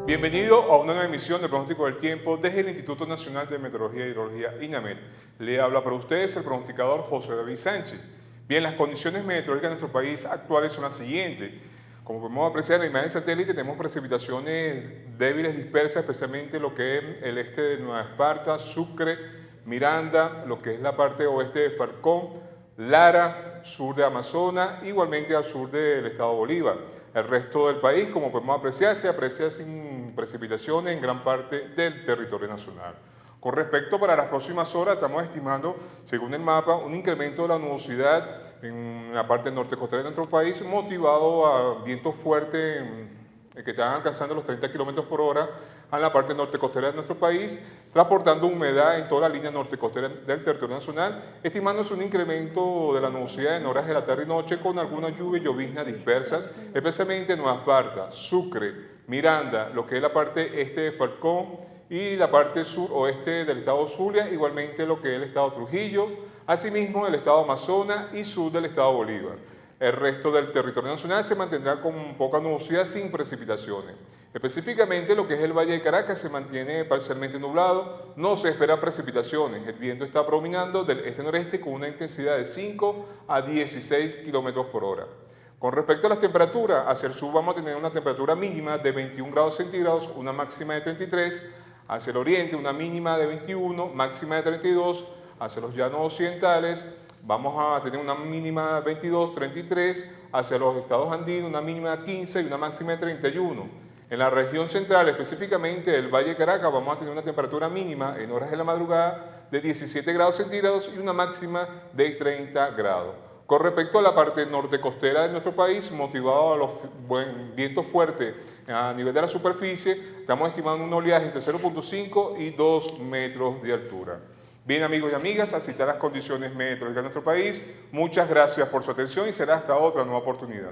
Bienvenido a una nueva emisión del pronóstico del tiempo desde el Instituto Nacional de Meteorología y Hidrología, INAMET. Le habla para ustedes el pronosticador José David Sánchez. Bien, las condiciones meteorológicas de nuestro país actuales son las siguientes. Como podemos apreciar en la imagen satélite, tenemos precipitaciones débiles dispersas, especialmente lo que es el este de Nueva Esparta, Sucre, Miranda, lo que es la parte oeste de Falcón, Lara, sur de Amazonas, igualmente al sur del estado Bolívar. El resto del país, como podemos apreciar, se aprecia sin precipitaciones en gran parte del territorio nacional. Con respecto para las próximas horas, estamos estimando, según el mapa, un incremento de la nubosidad en la parte norte costera de nuestro país, motivado a vientos fuertes que están alcanzando los 30 km por hora en la parte norte costera de nuestro país, transportando humedad en toda la línea norte costera del territorio nacional, estimándose un incremento de la nubosidad en horas de la tarde y noche con algunas lluvias y lloviznas dispersas, especialmente en Nueva Esparta, Sucre, Miranda, lo que es la parte este de Falcón y la parte sur-oeste del estado Zulia, igualmente lo que es el estado Trujillo, asimismo el estado Amazonas y sur del estado Bolívar. El resto del territorio nacional se mantendrá con poca nubosidad sin precipitaciones. Específicamente lo que es el Valle de Caracas se mantiene parcialmente nublado, no se esperan precipitaciones, el viento está predominando del este-noreste con una intensidad de 5 a 16 km por hora. Con respecto a las temperaturas, hacia el sur vamos a tener una temperatura mínima de 21 grados centígrados, una máxima de 33, hacia el oriente una mínima de 21, máxima de 32, hacia los llanos occidentales vamos a tener una mínima de 22, 33, hacia los estados andinos una mínima de 15 y una máxima de 31. En la región central, específicamente el Valle de Caracas, vamos a tener una temperatura mínima en horas de la madrugada de 17 grados centígrados y una máxima de 30 grados. Con respecto a la parte norte costera de nuestro país, motivado a los vientos fuertes a nivel de la superficie, estamos estimando un oleaje entre 0.5 y 2 metros de altura. Bien, amigos y amigas, así están las condiciones meteorológicas de nuestro país. Muchas gracias por su atención y será hasta otra nueva oportunidad.